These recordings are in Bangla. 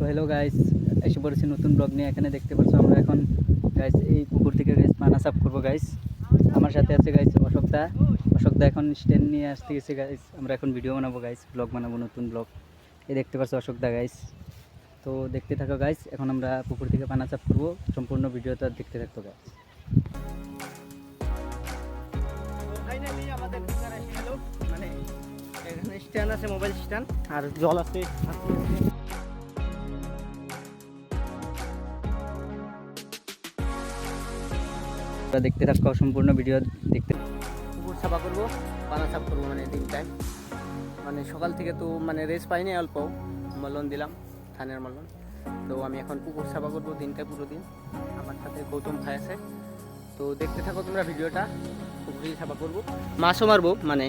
হ্যালো গাইস, এসে পড়েছি নতুন ব্লগ নিয়ে। এখানে দেখতে পাচ্ছ আমরা এখন গাইস এই পুকুর থেকে গাইস পানা সাফ করবো গাইস। আমার সাথে আছে গাইস অশোকদা এখন স্ট্যান্ড নিয়ে আসতে গেছে গাইস। আমরা এখন ভিডিও বানাবো গাইস, ব্লগ বানাবো, নতুন ব্লগ। এই দেখতে পাচ্ছ অশোকদা গাইস। তো দেখতে থাকো গাইস, এখন আমরা পুকুর থেকে পানা সাফ করবো। সম্পূর্ণ ভিডিওটা দেখতে থাকো গাইস। ফাইনালি আমাদের দোকানে এসে গেল, মানে এখানে স্ট্যান্ড আছে, মোবাইল স্ট্যান্ড, আর জল আছে। দেখতে থাকো সম্পূর্ণ ভিডিও দেখতে। পুকুর সাফা করবো, পানা সাফ করবো, মানে দিন টাইম, মানে সকাল থেকে তো মানে রেস্ট পাইনি, অল্প মলন দিলাম, থানের মলন। তো আমি এখন পুকুর সাফা করবো দিনটা, পুরো দিন। আমার সাথে গৌতম ভাই আছে, তো দেখতে থাকো তোমরা ভিডিওটা। পুকুরে সাফা করবো, মাছও মারবো, মানে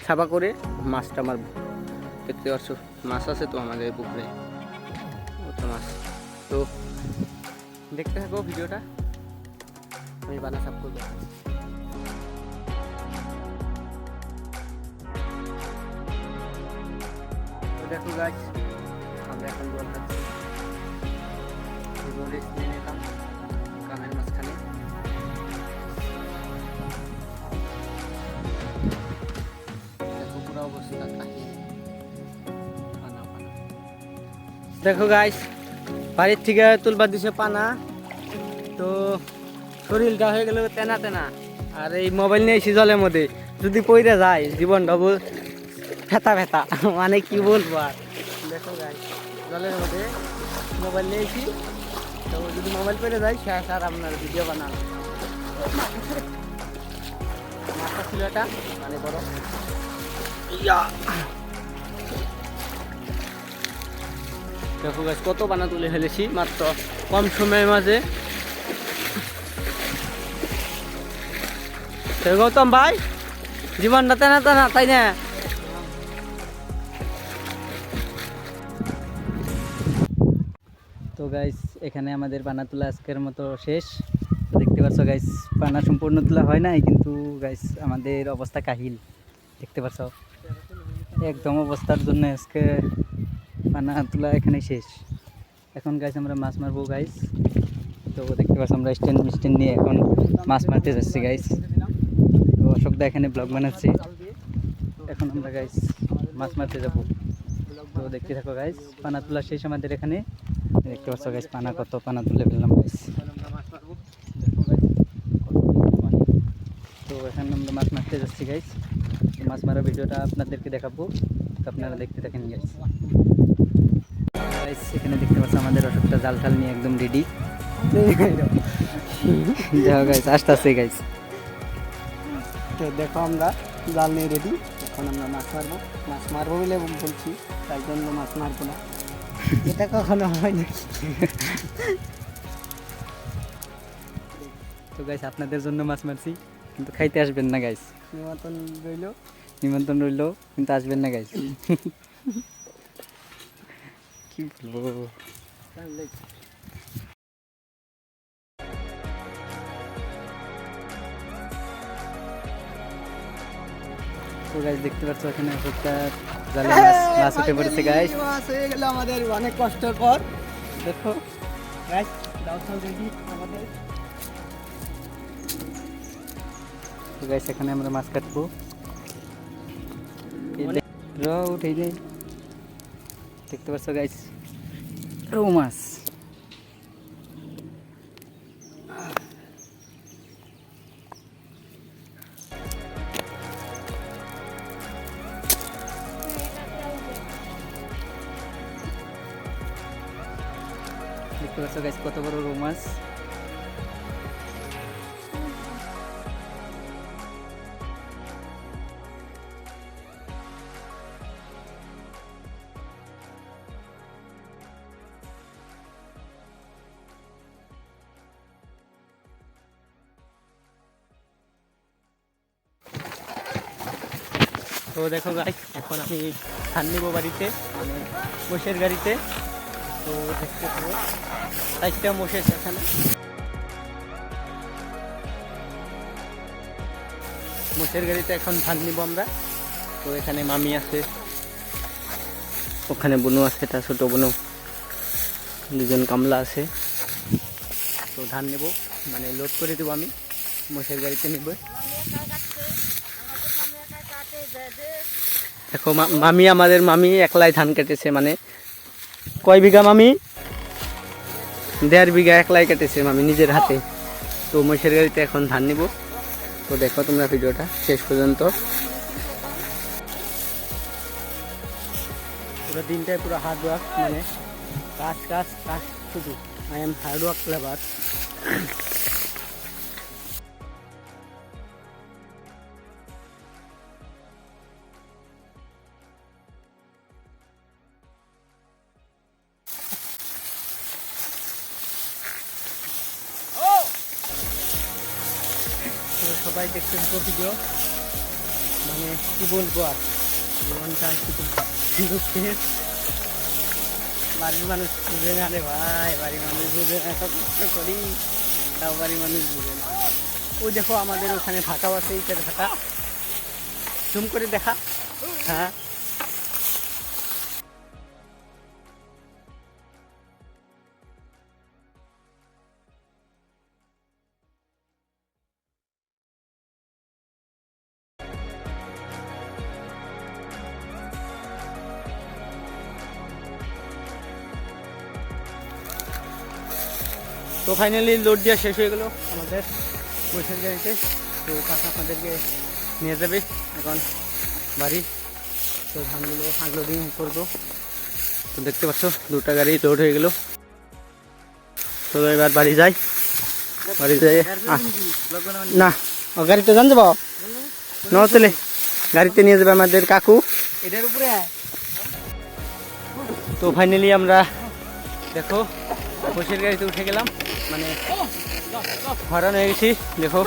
সাফা করে মাছটা মারবো। দেখতে পাচ্ছ মাছ আছে তো আমাদের পুকুরে, কত মাছ। তো দেখতে থাকো ভিডিওটা, আমি পানা সাফ করবো। তো দেখো গাছ, আমরা এখন জল খাচ্ছি, রেস্ট নিয়ে নিলাম কামের মাঝখানে। দেখো পুরো অবস্থা কাহিনী, পানা পানা। দেখো গাইস, বাড়ির থেকে তুলবার দিছে পানা, তো শরীরটা হয়ে গেল তেনা তেনা। আর এই মোবাইল নিয়ে এসি জলের মধ্যে, যদি পইরা যায় জীবন ডবল ফেতা ফেতা, মানে কি বলবো আর। দেখো গাইস, জলের মধ্যে মোবাইল নিয়ে এসি, তো যদি মোবাইল পড়ে যায় শেষ, আর আপনার ভিডিও বানানো। মাছটা ছিল এটা, মানে বড়। দেখো গাছ, কত বানা তুলে ফেলেছি মাত্র কম সময়ের মাঝে। গৌতম ভাই, জীবনটা তেনা তেনা, তাই না? তো গাইস, এখানে আমাদের পানা তোলা আজকের মতো শেষ। দেখতে পাচ্ছ গাইস, পানা সম্পূর্ণ তোলা হয় নাই, কিন্তু গাইস আমাদের অবস্থা কাহিল। দেখতে পাচ্ছ একদম অবস্থার জন্য আজকে পানা তোলা এখানে শেষ। এখন গাইস আমরা মাছ মারবো গাইস। তো দেখতে পাচ্ছ আমরা স্ট্যান্ড নিয়ে এখন মাছ মারতে যাচ্ছি গাইস। তো অশোকদা এখানে ব্লগ বানাচ্ছি, এখন আমরা গাইস মাছ মারতে যাবো। তো দেখতে থাকো গাইস, পানা তোলা শেষ আমাদের এখানে। দেখতে পাচ্ছ গাইস, কত পানা তুলে ফেললাম গাইস। তো এখানে আমরা মাছ মারতে যাচ্ছি গাইস। মাছ মারা ভিডিওটা আপনাদেরকে দেখাবো, তো আপনারা দেখতে থাকেন গাইস। গাইস এখানে দেখতে পাচ্ছ আমাদের অশোকটা জাল টাল নিয়ে একদম রেডি। দেখো গাইস, আসতে গাইস। তো দেখো আমরা জাল নিয়ে রেডি, এখন আমরা মাছ মারবো বলে বলছি, তাই জন্য মাছ মারবো না, এটা কখনো হয় না। তো গাইস আপনাদের জন্য মাছ মারছি, কিন্তু খাইতে আসবেন না গাইস। নিমন্ত্রণ রইলো, কিন্তু আসবেন না গাইস। কি বলবো। তো গাইস দেখতে পাচ্ছ এখানে একটা জালে মাছ উঠে পড়েছে গাইস। মাছ হয়ে গেল আমাদের অনেক কষ্টের পর। দেখো গাইস, দাও দেখি আমাদের। তো গাইস এখানে আমরা মাছ কাটবো। উঠে যায়, দেখতে পাচ্ছ গাইস, রৌ মাছ। দেখতে পাচ্ছ গাইস, কত বড় রৌ মাছ। তো দেখো গাইস, এখন আমি ধান নিবো বাড়িতে, মানে মোষের গাড়িতে। তো দেখতে পাবো 4টা মোষের এখানে। মোষের গাড়িতে এখন ধান নিব আমরা। তো এখানে মামি আছে, ওখানে বুনু আছে, এটা ছোট বুনু। দুজন কামলা আছে। তো ধান নেব, মানে লোড করে দেবো আমি, মোষের গাড়িতে নেব। দেখো মামি, আমাদের মামি একলাই ধান কেটেছে, মানে কয় বিঘা মামি? 1.5 বিঘা একলাই কেটেছে মামি নিজের হাতে। তো মোষের গাড়িতে এখন ধান নিব। তো দেখো তোমরা ভিডিওটা শেষ পর্যন্ত। পুরো দিনটাই পুরো হার্ড ওয়ার্ক, মানে কাজ কাজ কাজ শুধু। I am hard work labour. সবাই দেখতে থাকো ভিডিও, মানে কি বলবো আর, জীবনটা শুধু দুঃখের। বাড়ির মানুষ বুঝে না রে ভাই, বাড়ির মানুষ বুঝে না, এত কষ্ট করি তাও বাড়ির মানুষ বুঝে না। ওই দেখো আমাদের ওখানে ফাঁকাও আছে, ইটের ফাঁকা, জুম করে দেখা। হ্যাঁ, তো ফাইনালি লোড দেওয়া শেষ হয়ে গেল আমাদের মোষের গাড়িতে। তো কাকা আপনাদেরকে নিয়ে যাবে এখন বাড়ি। তো ধানগুলো আনলোডিং করবো। তো দেখতে পাচ্ছ 2টা গাড়ি লোড হয়ে গেল। তো এবার বাড়ি যাই, বাড়ি যাই। না, ও গাড়িতে যান যাবো নচলে, গাড়িতে নিয়ে যাবে আমাদের কাকু এটার উপরে। তো ফাইনালি আমরা দেখো মোষের গাড়িতে উঠে গেলাম, মানে হরান হয়ে গেছি। দেখো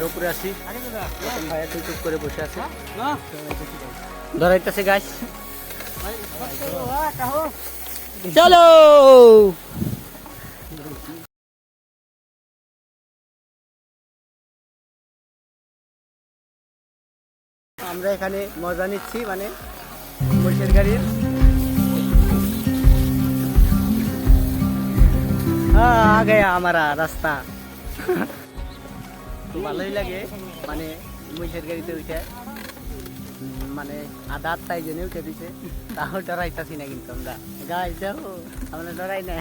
উপরে আসি, ভাইয়া চুপ করে বসে আছে, ধরাইতেছে গাছ। চলো আমরা এখানে মজা নিচ্ছি, মানে মোষের গাড়ির। হ্যাঁ, आ गया हमारा रास्ता। তো ভালোই লাগে, মানে মোষের গাড়িতে উঠে, মানে আধা তাই জন্য উঠে দিছে, তাও ডরাইতাছি না কিন্তু আমরা। গাই দেখো আমরা ডরাই না।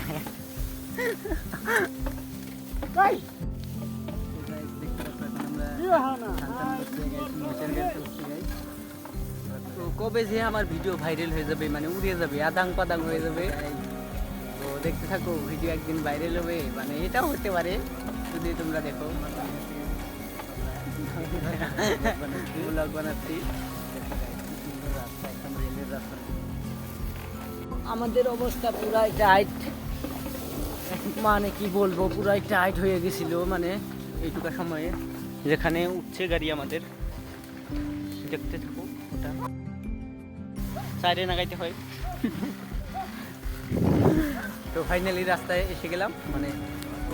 তো কবে যে আমার ভিডিও ভাইরাল হয়ে যাবে, মানে উড়িয়ে যাবে, আদাং পাদাং হয়ে যাবে। তো দেখতে থাকো, ভিডিও একদিন ভাইরাল হবে, মানে এটাও হতে পারে যদি তোমরা দেখো। ব্লগ বানাচ্ছি, আমাদের অবস্থা পুরাই টাইট, মানে কি বলবো, পুরাই টাইট হয়ে গেছিল, মানে এইটুকু সময়ে। যেখানে উঠছে গাড়ি আমাদের, দেখতে থাকো, ওটা সাইডে লাগাইতে হয়। তো ফাইনালি রাস্তায় এসে গেলাম, মানে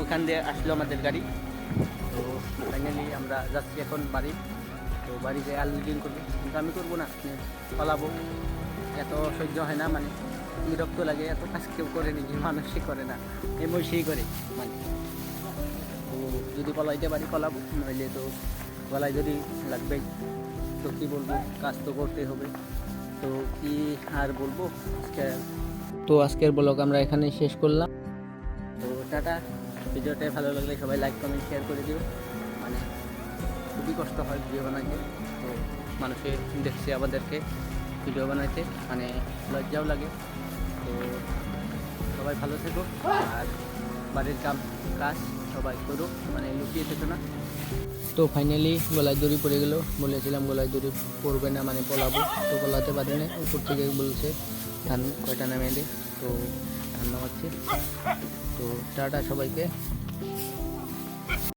ওখান দিয়ে আসলো আমাদের গাড়ি। তো ফাইনালি আমরা যাচ্ছি এখন বাড়ি। তো বাড়িতে আনলোডিং করবো, কিন্তু আমি করবো না, পালাবো। এত সহ্য হয় না, মানে বিরক্ত লাগে, এত কাজ কেউ করে নাকি, মানুষই করে না, এমনই করে। মানে তো যদি পলাইতে পারি পলাবো, নইলে তো গলায় যদি লাগবেই। তো কী বলবো, কাজ তো করতেই হবে। তো কি আর বলবো, তো আজকের ব্লগ আমরা এখানে শেষ করলাম। তো টাটা। ভিডিওটা ভালো লাগলে সবাই লাইক কমেন্ট শেয়ার করে দিও। মানে খুবই কষ্ট হয় ভিডিও বানাইতে, তো মানুষে দেখছে আমাদেরকে ভিডিও বানাইতে, মানে লজ্জাও লাগে। তো সবাই ভালো থেকো, আর বাড়ির কাজ সবাই করো, মানে লুকিয়ে থেকো না। তো ফাইনালি গলায় দড়ি পড়ে গেল, বলেছিলাম গলায় দড়ি পড়বে না, মানে পলাবো, তো পলাতে পারি না। উপর থেকে বলছে ধান কয়টা নামিয়ে দে, তো ধান নামাচ্ছি। তো টাটা সবাইকে।